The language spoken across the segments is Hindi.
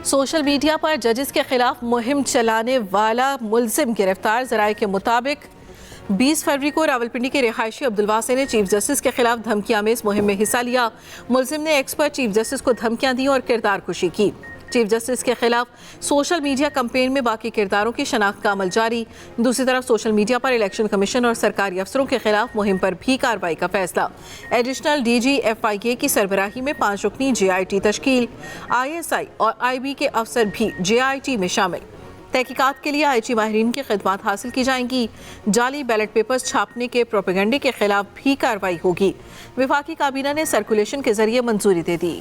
सोशल मीडिया पर जजेस के खिलाफ मुहिम चलाने वाला मुलजिम गिरफ्तार। ज़राए के मुताबिक 20 फरवरी को रावलपिंडी के रिहायशी अब्दुलवासे ने चीफ जस्टिस के खिलाफ धमकियां में इस मुहिम में हिस्सा लिया। मुलजिम ने एक्स पर चीफ जस्टिस को धमकियां दी और किरदार कुशी की। चीफ जस्टिस के खिलाफ सोशल मीडिया कैंपेन में बाकी किरदारों की शनाख्त का अमल जारी। दूसरी तरफ सोशल मीडिया पर इलेक्शन कमीशन और सरकारी अफसरों के खिलाफ मुहिम पर भी कार्रवाई का फैसला। एडिशनल DG FIA की सरबराही में 5 रुकनी JIT तश्कील। ISI और IB के अफसर भी JIT में शामिल। तहकीकात के लिए IT माहिरीन की खिदमत हासिल की जाएंगी। जाली बैलेट पेपर्स छापने के प्रोपेगेंडे के खिलाफ भी कार्रवाई होगी। वफाकी काबीना ने सर्कुलेशन के जरिए मंजूरी दे दी।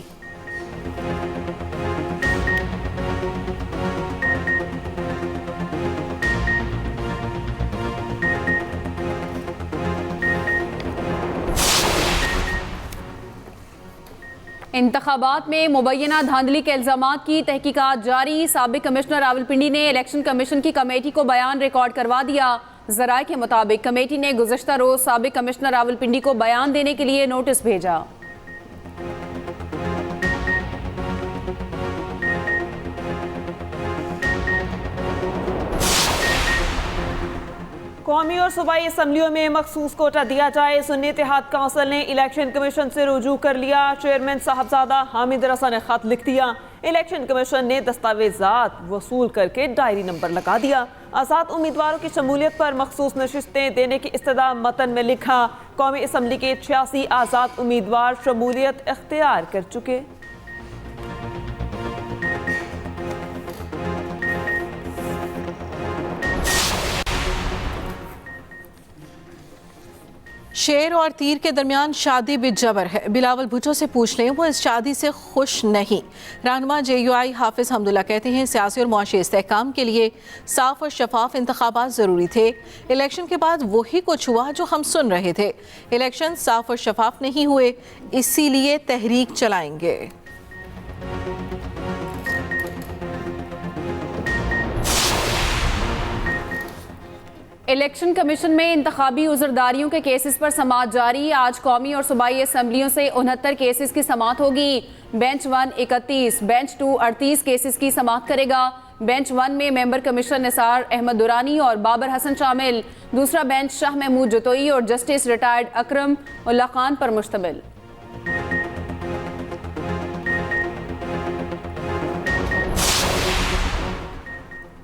इंतखाबात में मुबैना धांधली के इल्जामात की तहकीकात जारी। साबिक कमिश्नर रावलपिंडी ने इलेक्शन कमीशन की कमेटी को बयान रिकॉर्ड करवा दिया। ज़राए के मुताबिक कमेटी ने गुज़श्ता रोज साबिक कमिश्नर रावलपिंडी को बयान देने के लिए नोटिस भेजा। कौमी और सूबाई असम्बलियों में मखसूस कोटा दिया जाए। सुन्नी इत्तेहाद काउंसिल ने इलेक्शन कमीशन से रुजू कर लिया। चेयरमैन साहबजादा हामिद रसा ने खत लिख दिया। इलेक्शन कमीशन ने दस्तावेजात वसूल करके डायरी नंबर लगा दिया। आज़ाद उम्मीदवारों की शमूलियत पर मखसूस नशिस्तें देने की इस्तदा मतन में लिखा। कौमी असम्बली के 86 आज़ाद उम्मीदवार शमूलियत इख्तियार कर चुके। शेर और तीर के दरमियान शादी बिजबर है। बिलावल भुट्टो से पूछ लें, वो इस शादी से खुश नहीं। रहनुमा JUI हाफिज हमदुल्ला कहते हैं सियासी और मुआशी इस्तेहकाम के लिए साफ और शफाफ इंतखाबात ज़रूरी थे। इलेक्शन के बाद वही कुछ हुआ जो हम सुन रहे थे। इलेक्शन साफ और शफाफ नहीं हुए, इसीलिए तहरीक चलाएंगे। इलेक्शन कमीशन में इंतखाबी उज़रदारियों के केसेस पर समाअत जारी। आज कौमी और सूबाई असम्बलियों से 69 केसेस की समाअत होगी। बेंच 1 31, बेंच 2 38 केसेस की समाअत करेगा। बेंच 1 में मेंबर कमिश्नर निसार अहमद दुरानी और बाबर हसन शामिल। दूसरा बेंच शाह महमूद जतोई और जस्टिस रिटायर्ड अकरम उल्ला खान पर मुश्तमिल।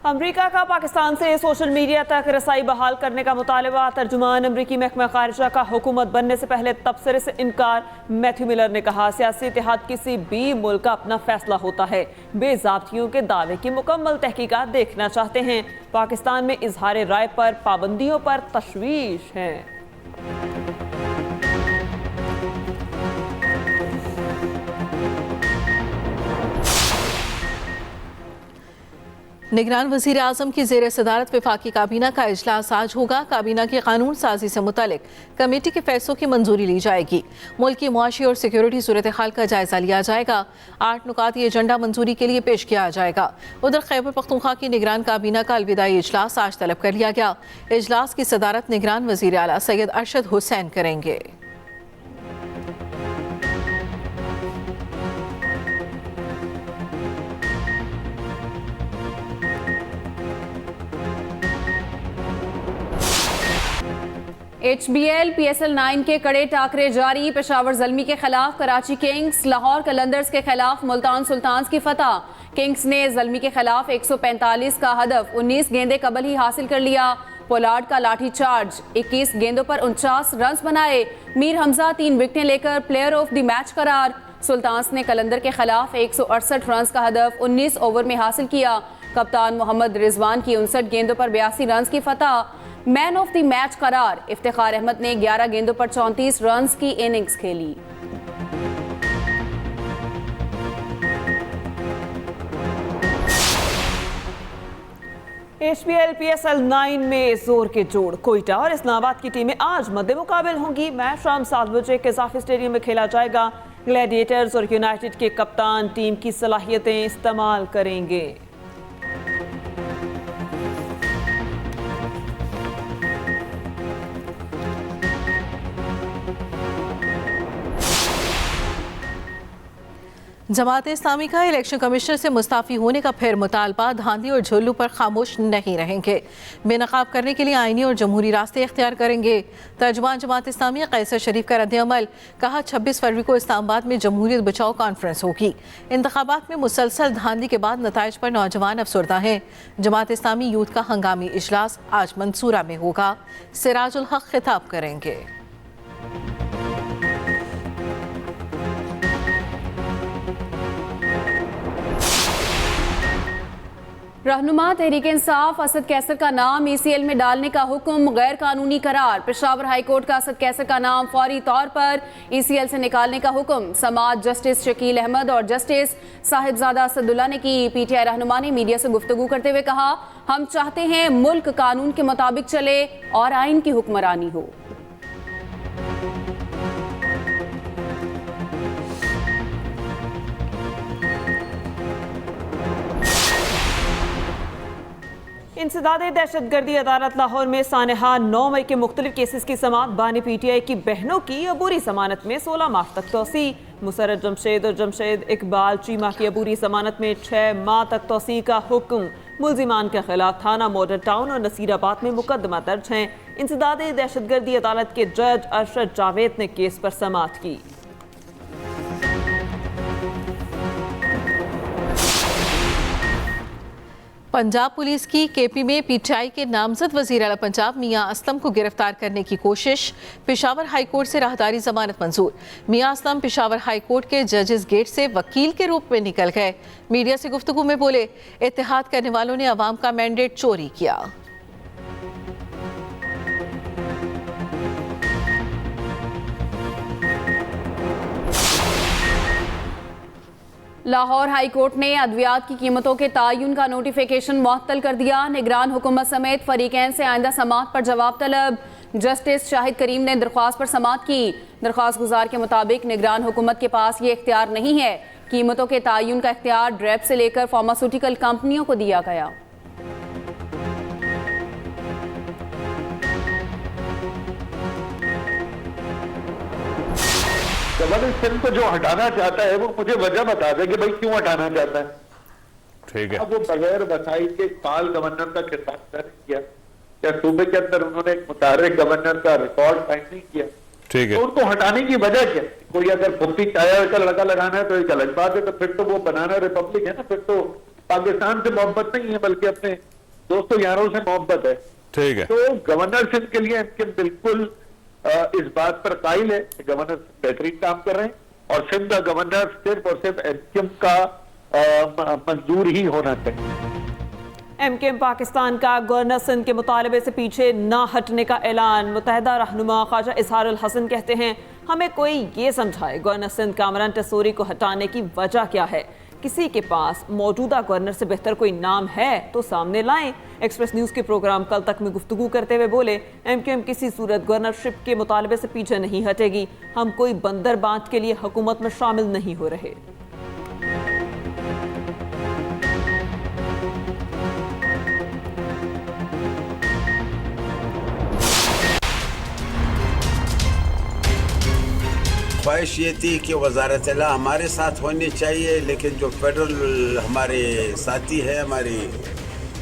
अमरीका का पाकिस्तान से सोशल मीडिया तक रसाई बहाल करने का मुतालबा। तर्जुमान अमरीकी महकमा खारिजा का हुकूमत बनने से पहले तबसरे से इनकार। मैथ्यू मिलर ने कहा सियासी इत्तेहाद किसी भी मुल्क का अपना फैसला होता है। बेज़ाब्तियों के दावे की मुकम्मल तहकीकात देखना चाहते हैं। पाकिस्तान में इजहार राय पर पाबंदियों पर तशवीश है। निगरान वज़ीर आज़म की ज़ेर सदारत वफाकी काबीना का इजलास आज होगा। काबीना की कानून साजी से मुतालिक कमेटी के फैसलों की मंजूरी ली जाएगी। मुल्क की मुआशी और सिक्योरिटी सूरत हाल का जायजा लिया जाएगा। 8 नुकात ये एजेंडा मंजूरी के लिए पेश किया जाएगा। उधर खैबर पख्तूनख्वा की निगरान काबीना का अलविदाई इजलास आज तलब कर लिया गया। इजलास की सदारत निगरान वज़ीर आला सैयद अरशद हुसैन करेंगे। HBL PSL 9 के कड़े टाकरे जारी। पेशावर ज़ल्मी के खिलाफ कराची किंग्स, लाहौर कलंदर्स के खिलाफ मुल्तान सुल्तान्स की फतह। किंग्स ने ज़ल्मी के खिलाफ 145 का हदफ 19 गेंदे कबल ही हासिल कर लिया। पोलार्ड का लाठी चार्ज, 21 गेंदों पर 49 रन बनाए। मीर हमजा 3 विकेटें लेकर प्लेयर ऑफ द मैच करार। सुल्तान्स ने कलंदर के खिलाफ 168 रन का हदफ 19 ओवर में हासिल किया। कप्तान मोहम्मद रिजवान की 59 गेंदों पर 82 रन की फतह। मैन ऑफ द मैच करार। इफ्तिखार अहमद ने 11 गेंदों पर 34 रन की इनिंग्स खेली। HBL PSL 9 में जोर के जोड़। कोयटा और इस्लामाबाद की टीमें आज मद्दे मुकाबिल होंगी। मैच शाम 7 बजे कज़ाफी स्टेडियम में खेला जाएगा। ग्लैडिएटर्स और यूनाइटेड के कप्तान टीम की सलाहियतें इस्तेमाल करेंगे। जमात इस्लामी का इलेक्शन कमिश्नर से मुस्ताफी होने का फिर मुतालबा। धांधी और झुल्लू पर खामोश नहीं रहेंगे, बेनकाब करने के लिए आईनी और जमहूरी रास्ते इख्तियार करेंगे। तर्जुमान जमात इस्लामी कैसर शरीफ का रद्द-ए-अमल, कहा 26 फरवरी को इस्लामाबाद में जमहूरियत बचाओ कॉन्फ्रेंस होगी। इंतखाबात में मुसलसल धांधी के बाद नताइज पर नौजवान अफसरदा हैं। जमात इस्लामी यूथ का हंगामी इजलास आज मंसूरा में होगा। सिराजुल हक खिताब करेंगे। रहनुमा तहरीक इंसाफ असद कैसर का नाम ECL में डालने का हुक्म गैर कानूनी करार। पेशावर हाई कोर्ट का असद कैसर का नाम फौरी तौर पर ECL से निकालने का हुक्म। समाअत जस्टिस शकील अहमद और जस्टिस साहिबजादा असदुल्ला ने की। PTI रहनुमा ने मीडिया से गुफ्तगू करते हुए कहा, हम चाहते हैं मुल्क कानून के मुताबिक चले और आइन की हुक्मरानी हो। इंसदादे दहशतगर्दी अदालत लाहौर में सानहा 9 मई के मुख्तलिफ केसेस की समाअत। बानी PTI की बहनों की अबूरी जमानत में 16 मार्च तक तोसी। मुसर्रत जमशेद और जमशेद इकबाल चीमा की अबूरी जमानत में 6 माह तक तोसी का हुक्म। मुल्जिमान के खिलाफ थाना मॉडल टाउन और नसीराबाद में मुकदमा दर्ज हैं। इंसदादे दहशतगर्दी अदालत के जज अरशद जावेद ने केस पर समाअत की। पंजाब पुलिस की KP में PTI के नामजद वज़ीर आला पंजाब मियां असलम को गिरफ्तार करने की कोशिश। पेशावर हाई कोर्ट से राहदारी जमानत मंजूर। मियां असलम पेशावर हाई कोर्ट के जजेस गेट से वकील के रूप में निकल गए। मीडिया से गुफ्तगू में बोले, इत्तेहाद करने वालों ने अवाम का मैंडेट चोरी किया। लाहौर हाई कोर्ट ने अद्वियात की कीमतों के तायुन का नोटिफिकेशन मुअत्तल कर दिया। निगरान हुकूमत समेत फरीकैन से आइंदा समाअत पर जवाब तलब। जस्टिस शाहिद करीम ने दरख्वास्त पर समाअत की। दरख्वास्त गुजार के मुताबिक निगरान हुकूमत के पास ये इख्तियार नहीं है। कीमतों के तायुन का इख्तियार ड्रेप से लेकर फार्मास्यूटिकल कंपनियों को दिया गया। गवर्नर सिंह को जो हटाना चाहता है वो मुझे वजह बता दे कि भाई क्यों हटाना चाहता है। ठीक है। अब वो बगैर वसाइल के काल गवर्नर का खिताब दर्ज किया, या सूबे के अंदर उन्होंने एक मुतारिक गवर्नर का रिकॉर्ड साइन नहीं किया। ठीक है। तो उनको हटाने की वजह क्या? कोई अगर फुफ्ती टायर का लगा लगाना है तो एक अलग बात है, तो फिर तो वो बनाना रिपब्लिक है ना, फिर तो पाकिस्तान से मोहब्बत नहीं है बल्कि अपने दोस्तों यारों से मोहब्बत है। ठीक है। तो गवर्नर सिंह के लिए एमकेएम बिल्कुल इस बात पर कायल है कि गवर्नर बेहतरीन काम कर रहे हैं और सिंध का गवर्नर सिर्फ और सिर्फ एमकेएम का मंजूर ही होना चाहिए। एमकेएम पाकिस्तान का गवर्नर सिंध के मुतालबे से पीछे ना हटने का ऐलान। मुत्तहिदा रहनुमा ख्वाजा इजहारुल हसन कहते हैं, हमें कोई ये समझाए गवर्नर सिंध कामरान टेसोरी को हटाने की वजह क्या है। किसी के पास मौजूदा गवर्नर से बेहतर कोई नाम है तो सामने लाएं। एक्सप्रेस न्यूज़ के प्रोग्राम कल तक में गुफ्तगू करते हुए बोले, एमकेएम किसी सूरत गवर्नरशिप के मुतालबे से पीछे नहीं हटेगी। हम कोई बंदर बांट के लिए हुकूमत में शामिल नहीं हो रहे। ख्वाहिश ये थी कि वजारत अला हमारे साथ होनी चाहिए, लेकिन जो फेडरल हमारे साथी है, हमारी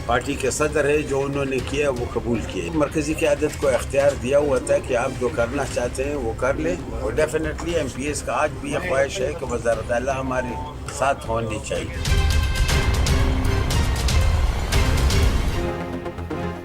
पार्टी के सदर है, जो उन्होंने किया वो कबूल किए। मरकज़ी क़यादत को इख्तियार दिया हुआ था कि आप जो करना चाहते हैं वो कर लें, और डेफिनेटली MPs का आज भी ये ख्वाहिश है कि वजारत अला हमारे साथ होनी चाहिए।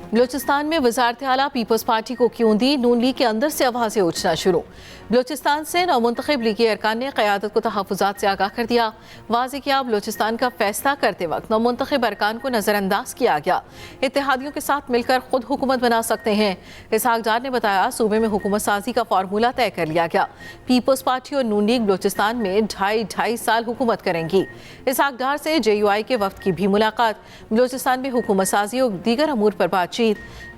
बलूचिस्तान में वज़ारत आला पीपल्स पार्टी को क्यों दी? नून लीग के अंदर से आवाज़ें उठना शुरू। बलूचिस्तान से नौमुंतखब लीगी अरकान ने क़यादत को तहफ़्फ़ुज़ात से आगाह कर दिया। वाज़ेह किया, बलूचिस्तान का फैसला करते वक्त नौमुंतखब अरकान को नज़रअंदाज किया गया। इत्तेहादियों के साथ मिलकर खुद हुकूमत बना सकते हैं। इसहाक डार ने बताया, सूबे में हुकूमत साजी का फार्मूला तय कर लिया गया। पीपल्स पार्टी और नून लीग बलूचिस्तान में ढाई साल हुकूमत करेंगी। इसहाक डार से JUI के वफ्द की भी मुलाकात। बलूचिस्तान में हुकूमत साजी और दीगर अमूर पर बातचीत।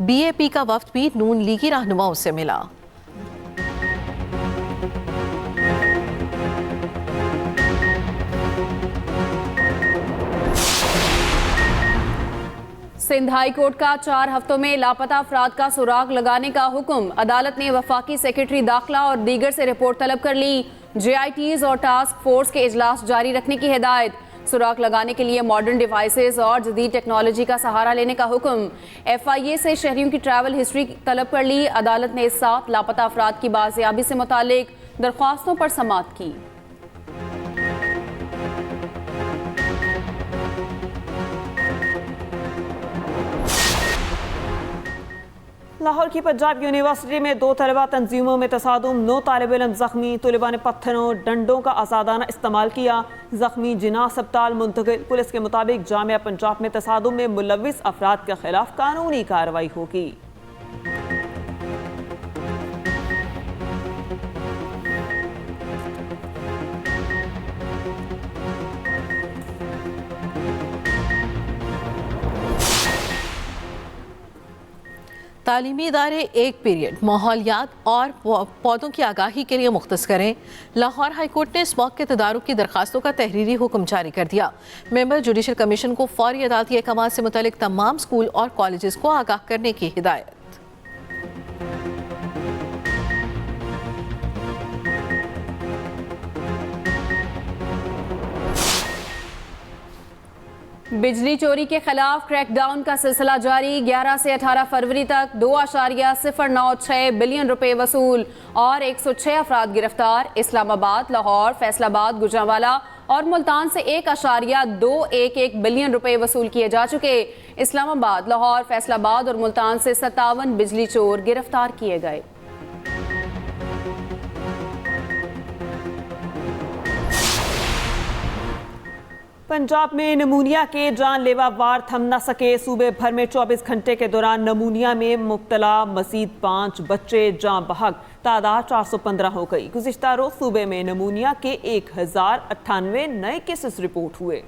BAP का वफ्द भी नून लीगी रहनुमाओं से मिला। सिंध हाई कोर्ट का 4 हफ्तों में लापता अफराद का सुराग लगाने का हुक्म। अदालत ने वफाकी सेक्रेटरी दाखिला और दीगर से रिपोर्ट तलब कर ली। JITs और टास्क फोर्स के इजलास जारी रखने की हिदायत। सुराग लगाने के लिए मॉडर्न डिवाइसेस और जदीद टेक्नोलॉजी का सहारा लेने का हुक्म। FIA से शहरियों की ट्रैवल हिस्ट्री तलब कर ली। अदालत ने 7 लापता अफराद की बाजियाबी से मुतालिक दरख्वास्तों पर समाअत की। लाहौर की पंजाब यूनिवर्सिटी में 2 तलबा तंजीमों में तसादुम, 9 तालिब इल्म जख्मी। तलबा ने पत्थरों डंडों का आज़ादाना इस्तेमाल किया। जख्मी जिना अस्पताल मुंतकिल। पुलिस के मुताबिक जामिया पंजाब में तसादुम में मुलविस अफराद के खिलाफ कानूनी कार्रवाई होगी। तालीमी इदारे एक पीरियड माहौलियात और पौधों की आगाही के लिए मुख्तस करें। लाहौर हाईकोर्ट ने इस मौके के तदारुक की दरखास्तों का तहरीरी हुक्म जारी कर दिया। मेंबर जुडिशल कमीशन को फौरी अदालती अहकाम से मुतल्लिक तमाम स्कूल और कॉलेजेस को आगाह करने की हिदायत। बिजली चोरी के खिलाफ क्रैकडाउन का सिलसिला जारी। 11 से 18 फरवरी तक 2.096 बिलियन रुपए वसूल और 106 अफराद गिरफ्तार। इस्लामाबाद, लाहौर, फैसलाबाद, गुजरांवाला और मुल्तान से 1.211 बिलियन रुपए वसूल किए जा चुके। इस्लामाबाद, लाहौर, फैसलाबाद और मुल्तान से 57 बिजली चोर गिरफ्तार किए गए। पंजाब में नमूनिया के जानलेवा वार थम न सके। सूबे भर में 24 घंटे के दौरान नमूनिया में मुब्तला मजीद 5 बच्चे जाँ बहक। तादाद 415 हो गई। गुज़िश्ता रोज सूबे में नमूनिया के 1098 नए केसेस रिपोर्ट हुए।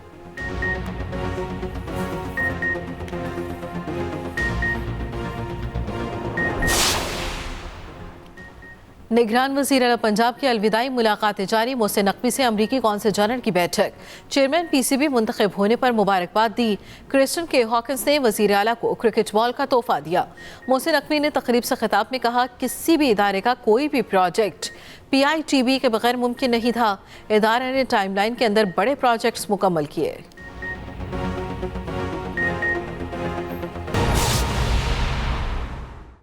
निगरान वज़ीर आला पंजाब की अलविदाई मुलाकात जारी। मोहसिन नकवी से अमरीकी कौंसिल जनरल की बैठक। चेयरमैन PCB मुंतखब होने पर मुबारकबाद दी। क्रिस्टन के हॉकिंस ने वज़ीर आला को क्रिकेट बॉल का तोहफा दिया। मोहसिन नकवी ने तकरीब से खिताब में कहा, किसी भी इदारे का कोई भी प्रोजेक्ट PITB के बगैर मुमकिन नहीं था। इदारे ने टाइमलाइन के अंदर बड़े प्रोजेक्ट्स मुकम्मल किए।